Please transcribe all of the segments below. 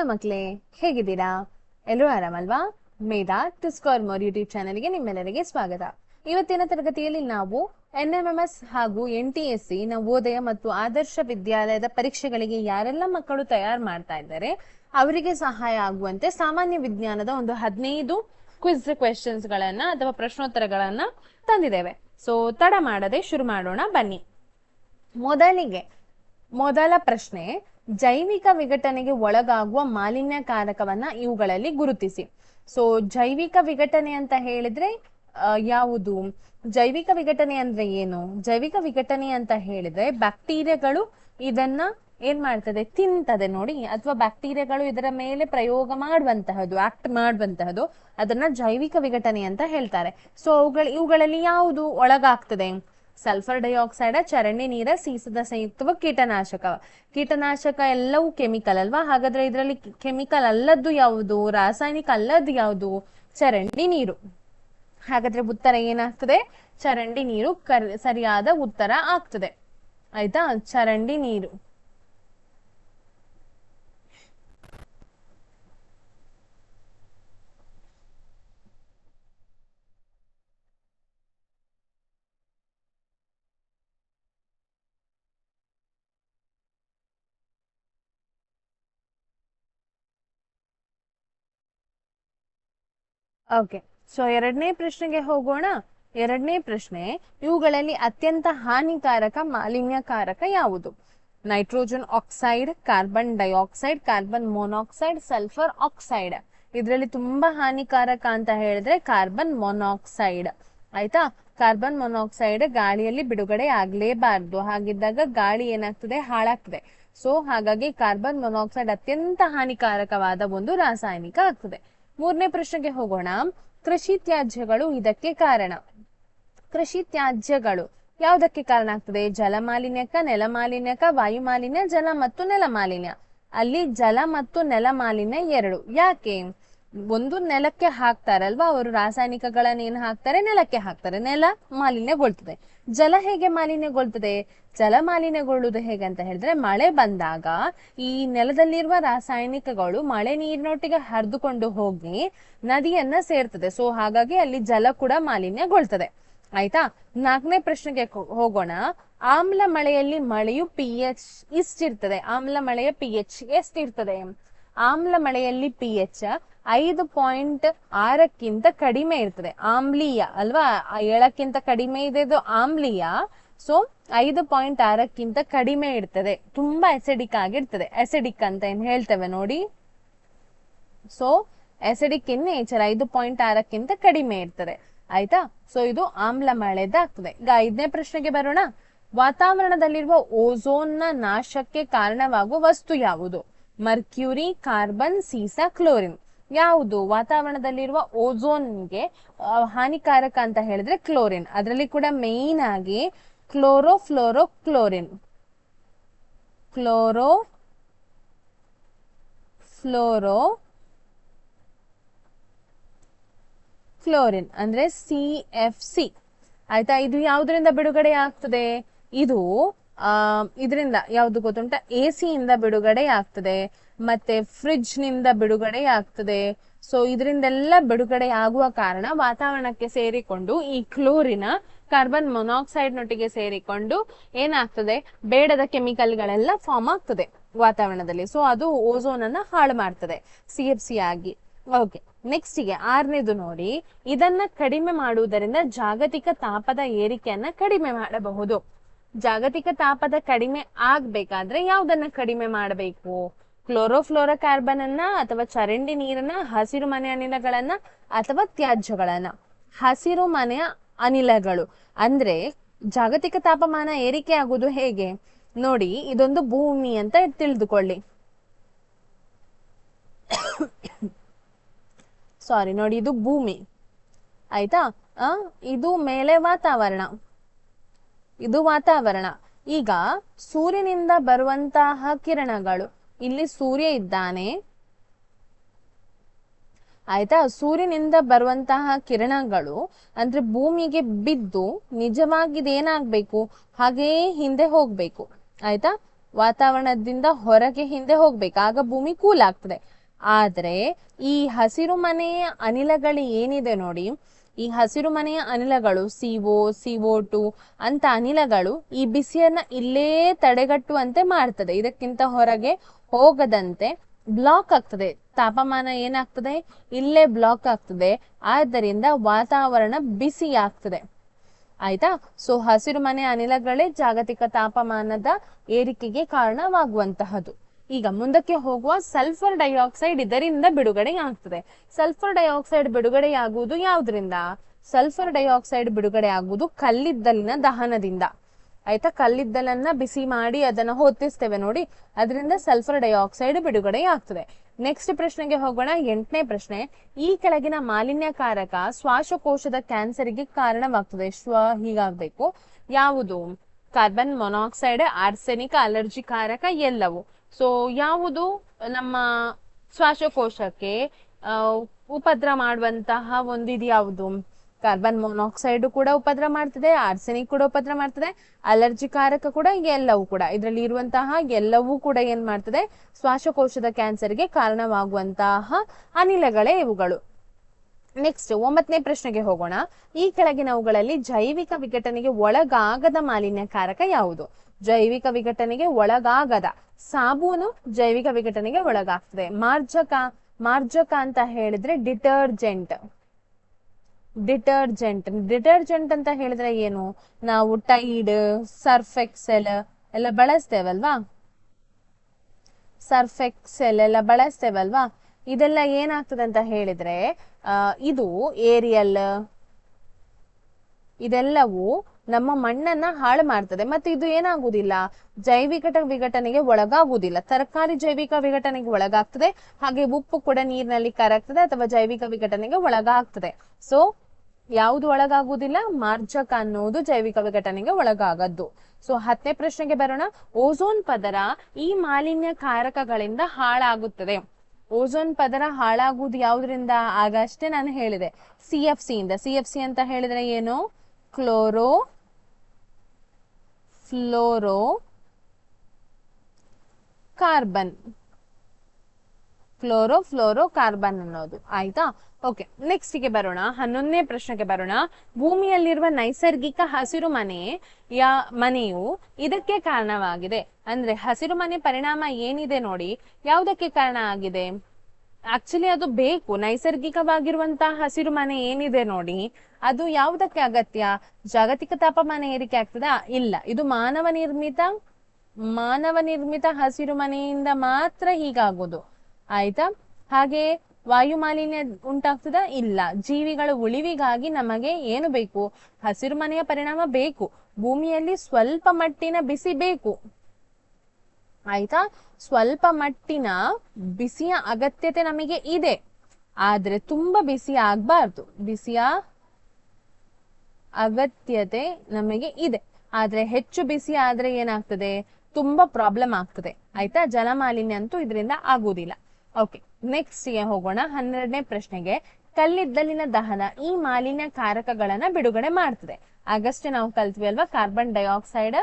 Hello ಮಕ್ಕಳೇ, ಹೇಗಿದ್ದೀರಾ? ಎಲ್ಲರೂ ಆರಾಮಲ್ವಾ? ಮೇಧಾ ಟು ಸ್ಕೋರ್ ಮೋರ್ ಯೂಟ್ಯೂಬ್ ಚಾನೆಲ್ಗೆ ನಿಮ್ಮೆಲ್ಲರಿಗೆ ಸ್ವಾಗತ. ಇವತ್ತಿನ ತರಗತಿಯಲ್ಲಿ ನಾವು NMMS ಹಾಗೂ NTSC ನವೋದಯ ಮತ್ತು ಆದರ್ಶ ವಿದ್ಯಾಲಯದ ಪರೀಕ್ಷೆಗಳಿಗೆ ಯಾರೆಲ್ಲ ಮಕ್ಕಳು ತಯಾರು ಮಾಡ್ತಾ ಇದ್ದಾರೆ ಅವರಿಗೆ ಸಹಾಯ ಆಗುವಂತೆ ಸಾಮಾನ್ಯ ವಿಜ್ಞಾನದ ಒಂದು 15 ಕ್ವಿಜ್ ಕ್ವೆಶ್ಚನ್ಸ್ ಗಳನ್ನ ಅಥವಾ ಪ್ರಶ್ನೋತ್ತರಗಳನ್ನ ತಂದಿದ್ದೇವೆ. ಸೊ ತಡ ಮಾಡದೆ ಶುರು ಮಾಡೋಣ ಬನ್ನಿ. ಮೊದಲ ಪ್ರಶ್ನೆ, ಜೈವಿಕ ವಿಘಟನೆಗೆ ಒಳಗಾಗುವ ಮಾಲಿನ್ಯಕಾರಕವನ್ನ ಇವುಗಳಲ್ಲಿ ಗುರುತಿಸಿ. ಸೊ ಜೈವಿಕ ವಿಘಟನೆ ಅಂತ ಹೇಳಿದ್ರೆ ಯಾವುದು? ಜೈವಿಕ ವಿಘಟನೆ ಅಂದ್ರೆ ಏನು? ಜೈವಿಕ ವಿಘಟನೆ ಅಂತ ಹೇಳಿದ್ರೆ ಬ್ಯಾಕ್ಟೀರಿಯಾಗಳು ಇದನ್ನ ಏನ್ ಮಾಡ್ತದೆ? ತಿಂತದೆ ನೋಡಿ, ಅಥವಾ ಬ್ಯಾಕ್ಟೀರಿಯಾಗಳು ಇದರ ಮೇಲೆ ಪ್ರಯೋಗ ಮಾಡುವಂತಹದ್ದು, ಆಕ್ಟ್ ಮಾಡುವಂತಹದ್ದು, ಅದನ್ನ ಜೈವಿಕ ವಿಘಟನೆ ಅಂತ ಹೇಳ್ತಾರೆ. ಸೊ ಇವುಗಳಲ್ಲಿ ಯಾವುದು ಒಳಗಾಗ್ತದೆ? ಸಲ್ಫರ್ ಡೈಆಕ್ಸೈಡ್, ಚರಂಡಿ ನೀರ, ಸೀಸದ ಸಂಯುಕ್ತವು ಕೀಟನಾಶಕ ಎಲ್ಲವೂ ಕೆಮಿಕಲ್ ಅಲ್ವಾ? ಹಾಗಾದ್ರೆ ಇದರಲ್ಲಿ ಕೆಮಿಕಲ್ ಅಲ್ಲದ್ದು ಯಾವುದು? ರಾಸಾಯನಿಕ ಅಲ್ಲದ್ದು ಯಾವುದು? ಚರಂಡಿ ನೀರು. ಹಾಗಾದ್ರೆ ಉತ್ತರ ಏನಾಗ್ತದೆ? ಚರಂಡಿ ನೀರು ಸರಿಯಾದ ಉತ್ತರ ಆಗ್ತದೆ. ಆಯ್ತಾ? ಚರಂಡಿ ನೀರು. ಓಕೆ, ಸೊ ಎರಡನೇ ಪ್ರಶ್ನೆಗೆ ಹೋಗೋಣ. ಎರಡನೇ ಪ್ರಶ್ನೆ, ಇವುಗಳಲ್ಲಿ ಅತ್ಯಂತ ಹಾನಿಕಾರಕ ಮಾಲಿನ್ಯಕಾರಕ ಯಾವುದು? Nitrogen oxide, carbon dioxide, carbon monoxide, sulphur oxide. ಇದರಲ್ಲಿ ತುಂಬಾ ಹಾನಿಕಾರಕ ಅಂತ ಹೇಳಿದ್ರೆ ಕಾರ್ಬನ್ ಮೊನಾಕ್ಸೈಡ್. ಆಯ್ತಾ? ಕಾರ್ಬನ್ ಮೊನಾಕ್ಸೈಡ್ ಗಾಳಿಯಲ್ಲಿ ಬಿಡುಗಡೆ ಆಗ್ಲೇಬಾರ್ದು. ಹಾಗಿದ್ದಾಗ ಗಾಳಿ ಏನಾಗ್ತದೆ? ಹಾಳಾಗ್ತದೆ. ಸೊ ಹಾಗಾಗಿ ಕಾರ್ಬನ್ ಮೊನಾಕ್ಸೈಡ್ ಅತ್ಯಂತ ಹಾನಿಕಾರಕವಾದ ಒಂದು ರಾಸಾಯನಿಕ ಆಗ್ತದೆ. ಮೂರನೇ ಪ್ರಶ್ನೆಗೆ ಹೋಗೋಣ. ಕೃಷಿ ತ್ಯಾಜ್ಯಗಳು ಇದಕ್ಕೆ ಕಾರಣ. ಕೃಷಿ ತ್ಯಾಜ್ಯಗಳು ಯಾವುದಕ್ಕೆ ಕಾರಣ ಆಗ್ತದೆ? ಜಲ ಮಾಲಿನ್ಯಕ, ನೆಲ ಮಾಲಿನ್ಯಕ, ವಾಯು ಮಾಲಿನ್ಯ, ಜಲ ಮತ್ತು ನೆಲ ಮಾಲಿನ್ಯ. ಅಲ್ಲಿ ಜಲ ಮತ್ತು ನೆಲ ಮಾಲಿನ್ಯ ಎರಡು. ಯಾಕೆ? ಒಂದು ನೆಲಕ್ಕೆ ಹಾಕ್ತಾರಲ್ವಾ ಅವರು, ರಾಸಾಯನಿಕಗಳನ್ನ ಏನ್ ಹಾಕ್ತಾರೆ? ನೆಲಕ್ಕೆ ಹಾಕ್ತಾರೆ, ನೆಲ ಮಾಲಿನ್ಯಗೊಳ್ತದೆ. ಜಲ ಹೇಗೆ ಮಾಲಿನ್ಯಗೊಳ್ತದೆ? ಜಲ ಮಾಲಿನ್ಯಗೊಳ್ಳುವುದು ಹೇಗೆ ಅಂತ ಹೇಳಿದ್ರೆ, ಮಳೆ ಬಂದಾಗ ಈ ನೆಲದಲ್ಲಿರುವ ರಾಸಾಯನಿಕಗಳು ಮಳೆ ನೀರಿನೊಟ್ಟಿಗೆ ಹರಿದುಕೊಂಡು ಹೋಗಿ ನದಿಯನ್ನ ಸೇರ್ತದೆ. ಸೊ ಹಾಗಾಗಿ ಅಲ್ಲಿ ಜಲ ಕೂಡ ಮಾಲಿನ್ಯಗೊಳ್ತದೆ. ಆಯ್ತಾ? ನಾಲ್ಕನೇ ಪ್ರಶ್ನೆಗೆ ಹೋಗೋಣ. ಆಮ್ಲ ಮಳೆಯಲ್ಲಿ ಮಳೆಯು pH ಇಷ್ಟಿರ್ತದೆ. ಆಮ್ಲ ಮಳೆಯ pH ಎಷ್ಟಿರ್ತದೆ? ಆಮ್ಲ ಮಳೆಯಲ್ಲಿ pH 5.6ಕ್ಕಿಂತ ಕಡಿಮೆ ಇರ್ತದೆ. ಆಮ್ಲೀಯ ಅಲ್ವಾ? 7ಕ್ಕಿಂತ ಕಡಿಮೆ ಇದೆ, ಇದು ಆಮ್ಲೀಯ. ಸೊ 5.6ಕ್ಕಿಂತ ಕಡಿಮೆ ಇರ್ತದೆ. ತುಂಬಾ ಅಸಿಡಿಕ್ ಆಗಿರ್ತದೆ. ಅಸಿಡಿಕ್ ಅಂತ ಏನ್ ಹೇಳ್ತೇವೆ ನೋಡಿ. ಸೊ ಅಸಿಡಿಕ್ ಇನ್ ನೇಚರ್ 5.6ಕ್ಕಿಂತ ಕಡಿಮೆ ಇರ್ತದೆ. ಆಯ್ತಾ? ಸೊ ಇದು ಆಮ್ಲ ಮಳೆದಾಗ್ತದೆ. ಈಗ 5ನೇ ಪ್ರಶ್ನೆಗೆ ಬರೋಣ. ವಾತಾವರಣದಲ್ಲಿರುವ ಓಝೋನ್ ನ ನಾಶಕ್ಕೆ ಕಾರಣವಾಗುವ ವಸ್ತು ಯಾವುದು? ಮರ್ಕ್ಯೂರಿ, ಕಾರ್ಬನ್, ಸೀಸಾ, ಕ್ಲೋರಿನ್. ಯಾವುದು ವಾತಾವರಣದಲ್ಲಿರುವ ಓಝೋನ್ಗೆ ಹಾನಿಕಾರಕ ಅಂತ ಹೇಳಿದ್ರೆ ಕ್ಲೋರಿನ್. ಅದರಲ್ಲಿ ಕೂಡ ಮೇನ್ ಆಗಿ ಕ್ಲೋರೋಫ್ಲೋರೋಕ್ಲೋರಿನ್ ಅಂದ್ರೆ CFC. ಆಯ್ತಾ? ಇದು ಯಾವುದರಿಂದ ಬಿಡುಗಡೆ ಆಗ್ತದೆ? ಇದು ಇದರಿಂದ ಯಾವ್ದು ಗೊತ್ತುಂಟ? AC ಇಂದ ಬಿಡುಗಡೆ ಆಗ್ತದೆ, ಮತ್ತೆ ಫ್ರಿಡ್ಜ್ ನಿಂದ ಬಿಡುಗಡೆ ಆಗ್ತದೆ. ಸೊ ಇದರಿಂದೆಲ್ಲ ಬಿಡುಗಡೆ ಆಗುವ ಕಾರಣ ವಾತಾವರಣಕ್ಕೆ ಸೇರಿಕೊಂಡು ಈ ಕ್ಲೋರಿನ ಕಾರ್ಬನ್ ಮೊನಾಕ್ಸೈಡ್ ನೊಟ್ಟಿಗೆ ಸೇರಿಕೊಂಡು ಏನಾಗ್ತದೆ? ಬೇಡದ ಕೆಮಿಕಲ್ ಗಳೆಲ್ಲ ಫಾರ್ಮ್ ಆಗ್ತದೆ ವಾತಾವರಣದಲ್ಲಿ. ಸೊ ಅದು ಓಝೋನ್ ಅನ್ನ ಹಾಳು ಮಾಡ್ತದೆ CFC ಆಗಿ. ಓಕೆ, ನೆಕ್ಸ್ಟ್ಗೆ 6ನೇದು ನೋಡಿ. ಇದನ್ನ ಕಡಿಮೆ ಮಾಡುವುದರಿಂದ ಜಾಗತಿಕ ತಾಪದ ಏರಿಕೆಯನ್ನ ಕಡಿಮೆ ಮಾಡಬಹುದು. ಜಾಗತಿಕ ತಾಪದ ಕಡಿಮೆ ಆಗ್ಬೇಕಾದ್ರೆ ಯಾವ್ದನ್ನ ಕಡಿಮೆ ಮಾಡಬೇಕು? ಕ್ಲೋರೋಫ್ಲೋರೋ ಕಾರ್ಬನ್ ಅನ್ನ, ಅಥವಾ ಚರಂಡಿ ನೀರನ್ನ, ಹಸಿರು ಮನೆ ಅನಿಲಗಳನ್ನ, ಅಥವಾ ತ್ಯಾಜ್ಯಗಳನ್ನ? ಹಸಿರು ಮನೆಯ ಅನಿಲಗಳು ಅಂದ್ರೆ ಜಾಗತಿಕ ತಾಪಮಾನ ಏರಿಕೆ ಆಗುವುದು ಹೇಗೆ ನೋಡಿ. ಇದೊಂದು ಭೂಮಿ ಅಂತ ತಿಳಿದುಕೊಳ್ಳಿ. ಸಾರಿ ನೋಡಿ, ಇದು ಭೂಮಿ. ಆಯ್ತಾ? ಇದು ಮೇಲೆ ವಾತಾವರಣ, ಇದು ವಾತಾವರಣ. ಈಗ ಸೂರ್ಯನಿಂದ ಬರುವಂತಹ ಕಿರಣಗಳು, ಇಲ್ಲಿ ಸೂರ್ಯ ಇದ್ದಾನೆ. ಆಯ್ತಾ? ಸೂರ್ಯನಿಂದ ಬರುವಂತಹ ಕಿರಣಗಳು ಅಂದ್ರೆ ಭೂಮಿಗೆ ಬಿದ್ದು ನಿಜವಾಗಿ ಏನಾಗ್ಬೇಕು? ಹಾಗೇ ಹಿಂದೆ ಹೋಗ್ಬೇಕು. ಆಯ್ತಾ? ವಾತಾವರಣದಿಂದ ಹೊರಗೆ ಹಿಂದೆ ಹೋಗ್ಬೇಕು, ಆಗ ಭೂಮಿ ಕೂಲ್ ಆಗ್ತದೆ. ಆದ್ರೆ ಈ ಹಸಿರು ಮನೆಯ ಅನಿಲಗಳು ಏನಿದೆ ನೋಡಿ, ಈ ಹಸಿರು ಮನೆಯ ಅನಿಲಗಳು CO2 ಅಂತ ಅನಿಲಗಳು ಈ ಬಿಸಿಯನ್ನ ಇಲ್ಲೇ ತಡೆಗಟ್ಟುವಂತೆ ಮಾಡ್ತದೆ. ಇದಕ್ಕಿಂತ ಹೊರಗೆ ಹೋಗದಂತೆ ಬ್ಲಾಕ್ ಆಗ್ತದೆ. ತಾಪಮಾನ ಏನಾಗ್ತದೆ, ಇಲ್ಲೇ ಬ್ಲಾಕ್ ಆಗ್ತದೆ. ಆದ್ದರಿಂದ ವಾತಾವರಣ ಬಿಸಿ ಆಗ್ತದೆ. ಆಯ್ತಾ? ಸೊ ಹಸಿರು ಮನೆ ಅನಿಲಗಳೇ ಜಾಗತಿಕ ತಾಪಮಾನದ ಏರಿಕೆಗೆ ಕಾರಣವಾಗುವಂತಹದ್ದು. ಈಗ ಮುಂದಕ್ಕೆ ಹೋಗುವ ಸಲ್ಫರ್ ಡೈಆಕ್ಸೈಡ್ ಇದರಿಂದ ಬಿಡುಗಡೆ ಆಗ್ತದೆ. ಸಲ್ಫರ್ ಡೈಆಕ್ಸೈಡ್ ಬಿಡುಗಡೆಯಾಗುವುದು ಯಾವುದರಿಂದ? ಸಲ್ಫರ್ ಡೈಆಕ್ಸೈಡ್ ಬಿಡುಗಡೆ ಆಗುವುದು ಕಲ್ಲಿದ್ದಲಿನ ದಹನದಿಂದ. ಆಯ್ತಾ? ಕಲ್ಲಿದ್ದಲನ್ನ ಬಿಸಿ ಮಾಡಿ ಅದನ್ನ ಹೊತ್ತಿಸ್ತೇವೆ ನೋಡಿ, ಅದರಿಂದ ಸಲ್ಫರ್ ಡೈಆಕ್ಸೈಡ್ ಬಿಡುಗಡೆ ಆಗ್ತದೆ. ನೆಕ್ಸ್ಟ್ ಪ್ರಶ್ನೆಗೆ ಹೋಗೋಣ. 8ನೇ ಪ್ರಶ್ನೆ. ಈ ಕೆಳಗಿನ ಮಾಲಿನ್ಯಕಾರಕ ಶ್ವಾಸಕೋಶದ ಕ್ಯಾನ್ಸರ್ಗೆ ಕಾರಣವಾಗ್ತದೆ. ಹೀಗಾಗ್ಬೇಕು. ಯಾವುದು? ಕಾರ್ಬನ್ ಮೊನಾಕ್ಸೈಡ್, ಆರ್ಸೆನಿಕ್, ಅಲರ್ಜಿ ಕಾರಕ, ಎಲ್ಲವೂ. ಸೊ ಯಾವುದು ನಮ್ಮ ಶ್ವಾಸಕೋಶಕ್ಕೆ ಉಪದ್ರ ಮಾಡುವಂತಹ ಒಂದಿದು ಯಾವುದು? ಕಾರ್ಬನ್ ಮೊನಾಕ್ಸೈಡ್ ಕೂಡ ಉಪದ್ರ ಮಾಡ್ತದೆ, ಆರ್ಸೆನಿಕ್ ಕೂಡ ಉಪದ್ರ ಮಾಡ್ತದೆ, ಅಲರ್ಜಿ ಕಾರಕ ಕೂಡ, ಎಲ್ಲವೂ ಕೂಡ. ಇದರಲ್ಲಿ ಇರುವಂತಹ ಎಲ್ಲವೂ ಕೂಡ ಏನ್ ಮಾಡ್ತದೆ? ಶ್ವಾಸಕೋಶದ ಕ್ಯಾನ್ಸರ್ಗೆ ಕಾರಣವಾಗುವಂತಹ ಅನಿಲಗಳೇ ಇವುಗಳು. ನೆಕ್ಸ್ಟ್ 9ನೇ ಪ್ರಶ್ನೆಗೆ ಹೋಗೋಣ. ಈ ಕೆಳಗಿನವುಗಳಲ್ಲಿ ಜೈವಿಕ ವಿಘಟನೆಗೆ ಒಳಗಾಗದ ಮಾಲಿನ್ಯಕಾರಕ ಯಾವುದು? ಜೈವಿಕ ವಿಘಟನೆಗೆ ಒಳಗಾಗದ. ಸಾಬೂನು ಜೈವಿಕ ವಿಘಟನೆಗೆ ಒಳಗಾಗ್ತದೆ. ಮಾರ್ಜಕ ಅಂತ ಹೇಳಿದ್ರೆ ಡಿಟರ್ಜೆಂಟ್ ಅಂತ ಹೇಳಿದ್ರೆ ಏನು? ನಾವು ಟೈಡ್, ಸರ್ಫ್ ಎಕ್ಸೆಲ್ ಎಲ್ಲ ಬಳಸ್ತೇವಲ್ವಾ. ಇದೆಲ್ಲ ಏನಾಗ್ತದೆ ಅಂತ ಹೇಳಿದ್ರೆ ಇದು ಏರಿಯಲ್, ಇದೆಲ್ಲವೂ ನಮ್ಮ ಮಣ್ಣನ್ನ ಹಾಳು ಮಾಡ್ತದೆ. ಮತ್ತೆ ಇದು ಏನಾಗುವುದಿಲ್ಲ, ಜೈವಿಕ ವಿಘಟನೆಗೆ ಒಳಗಾಗುವುದಿಲ್ಲ. ತರಕಾರಿ ಜೈವಿಕ ವಿಘಟನೆಗೆ ಒಳಗಾಗ್ತದೆ, ಹಾಗೆ ಉಪ್ಪು ಕೂಡ ನೀರಿನಲ್ಲಿ ಕರಗ್ತದೆ ಅಥವಾ ಜೈವಿಕ ವಿಘಟನೆಗೆ ಒಳಗಾಗ್ತದೆ. ಸೊ ಯಾವುದು ಒಳಗಾಗುವುದಿಲ್ಲ? ಮಾರ್ಜಕ ಅನ್ನೋದು ಜೈವಿಕ ವಿಘಟನೆಗೆ ಒಳಗಾಗದ್ದು. ಸೊ 10ನೇ ಪ್ರಶ್ನೆಗೆ ಬರೋಣ. ಓಝೋನ್ ಪದರ ಈ ಮಾಲಿನ್ಯಕಾರಕಗಳಿಂದ ಹಾಳಾಗುತ್ತದೆ. ಓಝೋನ್ ಪದರ ಹಾಳಾಗುವುದು ಯಾವುದರಿಂದ? ಆಗಷ್ಟೇ ನಾನು ಹೇಳಿದೆ, CFC ಇಂದ. CFC ಅಂತ ಹೇಳಿದ್ರೆ ಏನು? ಫ್ಲೋರೋ ಕಾರ್ಬನ್ ಅನ್ನೋದು. ಆಯ್ತಾ? ಓಕೆ, ನೆಕ್ಸ್ಟ್ ಗೆ ಬರೋಣ. 11ನೇ ಪ್ರಶ್ನೆಗೆ ಬರೋಣ. ಭೂಮಿಯಲ್ಲಿರುವ ನೈಸರ್ಗಿಕ ಹಸಿರು ಮನೆಯು ಇದಕ್ಕೆ ಕಾರಣವಾಗಿದೆ. ಅಂದ್ರೆ ಹಸಿರು ಮನೆ ಪರಿಣಾಮ ಏನಿದೆ ನೋಡಿ, ಯಾವುದಕ್ಕೆ ಕಾರಣ ಆಗಿದೆ? ಆಕ್ಚುಲಿ ಅದು ಬೇಕು. ನೈಸರ್ಗಿಕವಾಗಿರುವಂತಹ ಹಸಿರು ಮನೆ ಏನಿದೆ ನೋಡಿ, ಅದು ಯಾವುದಕ್ಕೆ ಅಗತ್ಯ? ಜಾಗತಿಕ ತಾಪಮಾನ ಏರಿಕೆ ಆಗ್ತದಾ? ಇಲ್ಲ. ಇದು ಮಾನವ ನಿರ್ಮಿತ ಹಸಿರು ಮನೆಯಿಂದ ಮಾತ್ರ ಹೀಗಾಗೋದು. ಆಯ್ತಾ? ಹಾಗೆ ವಾಯು ಮಾಲಿನ್ಯ ಉಂಟಾಗ್ತದ? ಇಲ್ಲ. ಜೀವಿಗಳ ಉಳಿವಿಗಾಗಿ ನಮಗೆ ಏನು ಬೇಕು? ಹಸಿರು ಮನೆಯ ಪರಿಣಾಮ ಬೇಕು. ಭೂಮಿಯಲ್ಲಿ ಸ್ವಲ್ಪ ಮಟ್ಟಿನ ಬಿಸಿ ಬೇಕು. ಆಯ್ತಾ? ಸ್ವಲ್ಪ ಮಟ್ಟಿನ ಬಿಸಿಯ ಅಗತ್ಯತೆ ನಮಗೆ ಇದೆ, ಆದ್ರೆ ತುಂಬಾ ಬಿಸಿ ಆಗ್ಬಾರ್ದು. ಬಿಸಿಯ ಅಗತ್ಯತೆ ನಮಗೆ ಇದೆ, ಆದ್ರೆ ಹೆಚ್ಚು ಬಿಸಿ ಆದ್ರೆ ಏನಾಗ್ತದೆ? ತುಂಬಾ ಪ್ರಾಬ್ಲಮ್ ಆಗ್ತದೆ. ಆಯ್ತಾ? ಜಲಮಾಲಿನ್ಯ ಅಂತೂ ಇದರಿಂದ ಆಗುವುದಿಲ್ಲ. ಓಕೆ, ನೆಕ್ಸ್ಟ್ ಗೆ ಹೋಗೋಣ. 12ನೇ ಪ್ರಶ್ನೆಗೆ. ಕಲ್ಲಿದ್ದಲಿನ ದಹನ ಈ ಮಾಲಿನ್ಯಕಾರಕಗಳನ್ನ ಬಿಡುಗಡೆ ಮಾಡ್ತದೆ. ಆಗಷ್ಟೇ ನಾವು ಕಲ್ತ್ವಿ ಅಲ್ವಾ, ಕಾರ್ಬನ್ ಡೈಆಕ್ಸೈಡ್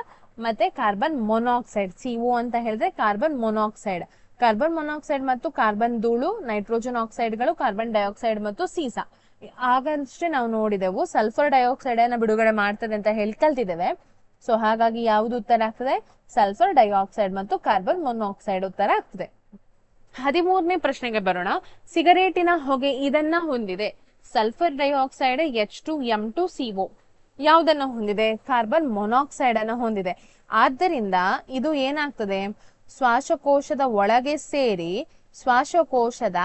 ಮತ್ತೆ ಕಾರ್ಬನ್ ಮೊನಾಕ್ಸೈಡ್. CO ಅಂತ ಹೇಳಿದ್ರೆ ಕಾರ್ಬನ್ ಮೊನಾಕ್ಸೈಡ್ ಮತ್ತು ಕಾರ್ಬನ್ ಧೂಳು, ನೈಟ್ರೋಜನ್ ಆಕ್ಸೈಡ್ಗಳು, ಕಾರ್ಬನ್ ಡೈಆಕ್ಸೈಡ್ ಮತ್ತು ಸೀಸ. ಆಗಷ್ಟೇ ನಾವು ನೋಡಿದೆವು ಸಲ್ಫರ್ ಡೈಆಕ್ಸೈಡ್ ಅನ್ನ ಬಿಡುಗಡೆ ಮಾಡ್ತದೆ ಅಂತ ಹೇಳಿ ಕಲ್ತಿದ್ದೇವೆ. ಸೊ ಹಾಗಾಗಿ ಯಾವುದು ಉತ್ತರ ಆಗ್ತದೆ? ಸಲ್ಫರ್ ಡೈಆಕ್ಸೈಡ್ ಮತ್ತು ಕಾರ್ಬನ್ ಮೊನಾಕ್ಸೈಡ್ ಉತ್ತರ ಆಗ್ತದೆ. 13ನೇ ಪ್ರಶ್ನೆಗೆ ಬರೋಣ. ಸಿಗರೇಟಿನ ಹೊಗೆ ಇದನ್ನ ಹೊಂದಿದೆ. ಸಲ್ಫರ್ ಡೈಆಕ್ಸೈಡ್ H2M2CO ಯಾವುದನ್ನ ಹೊಂದಿದೆ? ಕಾರ್ಬನ್ ಮೊನಾಕ್ಸೈಡ್ ಅನ್ನ ಹೊಂದಿದೆ. ಆದ್ದರಿಂದ ಇದು ಏನಾಗ್ತದೆ? ಶ್ವಾಸಕೋಶದ ಒಳಗೆ ಸೇರಿ ಶ್ವಾಸಕೋಶದ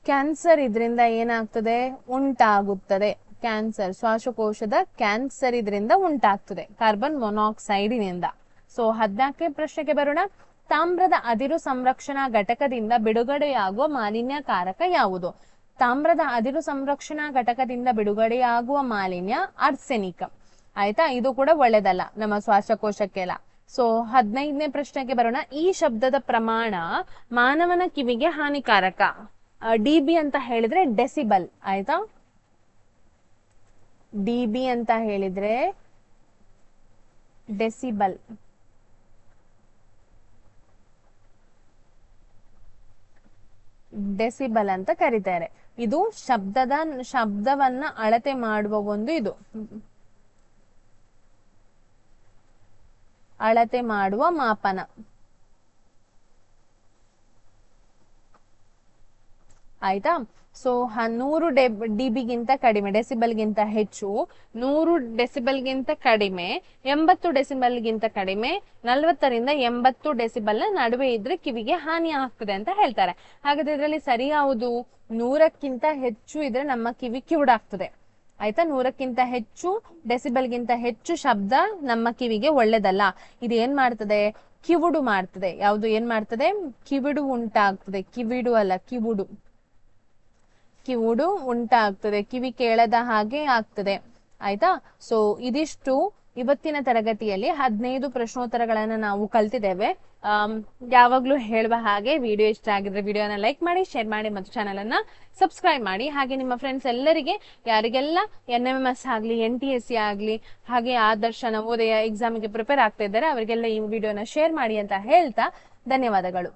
ಕ್ಯಾನ್ಸರ್ ಇದರಿಂದ ಏನಾಗ್ತದೆ? ಉಂಟಾಗುತ್ತದೆ. ಶ್ವಾಸಕೋಶದ ಕ್ಯಾನ್ಸರ್ ಇದರಿಂದ ಉಂಟಾಗ್ತದೆ ಕಾರ್ಬನ್ ಮೊನಾಕ್ಸೈಡಿನಿಂದ. ಸೊ 14ನೇ ಪ್ರಶ್ನೆಗೆ ಬರೋಣ. ತಾಮ್ರದ ಅದಿರು ಸಂರಕ್ಷಣಾ ಘಟಕದಿಂದ ಬಿಡುಗಡೆಯಾಗುವ ಮಾಲಿನ್ಯಕಾರಕ ಯಾವುದು? ತಾಮ್ರದ ಅದಿರು ಸಂರಕ್ಷಣಾ ಘಟಕದಿಂದ ಬಿಡುಗಡೆಯಾಗುವ ಮಾಲಿನ್ಯ ಆರ್ಸೆನಿಕ್. ಆಯ್ತಾ? ಇದು ಕೂಡ ಒಳ್ಳೆದಲ್ಲ ನಮ್ಮ ಶ್ವಾಸಕೋಶಕ್ಕೆಲ್ಲ. ಸೊ 15ನೇ ಪ್ರಶ್ನೆಗೆ ಬರೋಣ. ಈ ಶಬ್ದದ ಪ್ರಮಾಣ ಮಾನವನ ಕಿವಿಗೆ ಹಾನಿಕಾರಕ. DB ಅಂತ ಹೇಳಿದ್ರೆ ಡೆಸಿಬಲ್. ಆಯ್ತಾ? DB ಅಂತ ಹೇಳಿದ್ರೆ ಡೆಸಿಬಲ್. ಡೆಸಿಬಲ್ ಅಂತ ಕರೀತಾರೆ. ಇದು ಶಬ್ದವನ್ನ ಅಳತೆ ಮಾಡುವ ಒಂದು ಇದು ಅಳತೆ ಮಾಡುವ ಮಾಪನ. ಆಯ್ತಾ? ಸೊ 100 ಡಿಬಿಗಿಂತ ಕಡಿಮೆ, ಡೆಸಿಬಲ್ಗಿಂತ ಹೆಚ್ಚು, 100 ಡೆಸಿಬಲ್ಗಿಂತ ಕಡಿಮೆ, 80 ಡೆಸಿಬಲ್ಗಿಂತ ಕಡಿಮೆ, 40ರಿಂದ 80 ಡೆಸಿಬಲ್ ನಡುವೆ ಇದ್ರೆ ಕಿವಿಗೆ ಹಾನಿ ಆಗ್ತದೆ ಅಂತ ಹೇಳ್ತಾರೆ. ಹಾಗಾದ್ರೆ ಇದರಲ್ಲಿ ಸರಿ ಯಾವುದು? 100ಕ್ಕಿಂತ ಹೆಚ್ಚು ಇದ್ರೆ ನಮ್ಮ ಕಿವಿ ಕಿವುಡಾಗ್ತದೆ. ಆಯ್ತಾ? 100ಕ್ಕಿಂತ ಹೆಚ್ಚು ಡೆಸಿಬಲ್ಗಿಂತ ಹೆಚ್ಚು ಶಬ್ದ ನಮ್ಮ ಕಿವಿಗೆ ಒಳ್ಳೇದಲ್ಲ. ಇದು ಏನ್ ಮಾಡ್ತದೆ? ಕಿವುಡು ಮಾಡ್ತದೆ. ಯಾವುದು ಏನ್ ಮಾಡ್ತದೆ? ಕಿವಿಡು ಉಂಟಾಗ್ತದೆ. ಕಿವಿಡು ಅಲ್ಲ, ಕಿವುಡು. ಕಿವುಡು ಉಂಟಾಗ್ತದೆ, ಕಿವಿ ಕೇಳದ ಹಾಗೆ ಆಗ್ತದೆ. ಆಯ್ತಾ? ಸೊ ಇದಿಷ್ಟು ಇವತ್ತಿನ ತರಗತಿಯಲ್ಲಿ 15 ಪ್ರಶ್ನೋತ್ತರಗಳನ್ನ ನಾವು ಕಲ್ತಿದ್ದೇವೆ. ಯಾವಾಗ್ಲೂ ಹೇಳುವ ಹಾಗೆ ವಿಡಿಯೋ ಇಷ್ಟ ಆಗಿದ್ರೆ ವಿಡಿಯೋನ ಲೈಕ್ ಮಾಡಿ, ಶೇರ್ ಮಾಡಿ ಮತ್ತು ಚಾನೆಲ್ ಅನ್ನ ಸಬ್ಸ್ಕ್ರೈಬ್ ಮಾಡಿ. ಹಾಗೆ ನಿಮ್ಮ ಫ್ರೆಂಡ್ಸ್ ಎಲ್ಲರಿಗೆ, ಯಾರಿಗೆಲ್ಲ NMMS ಆಗ್ಲಿ, NTSC ಆಗ್ಲಿ, ಹಾಗೆ ಆದರ್ಶ ನವೋದಯ ಎಕ್ಸಾಮಿಗೆ ಪ್ರಿಪೇರ್ ಆಗ್ತಾ ಇದ್ದಾರೆ ಅವರಿಗೆಲ್ಲ ಈ ವಿಡಿಯೋನ ಶೇರ್ ಮಾಡಿ ಅಂತ ಹೇಳ್ತಾ ಧನ್ಯವಾದಗಳು.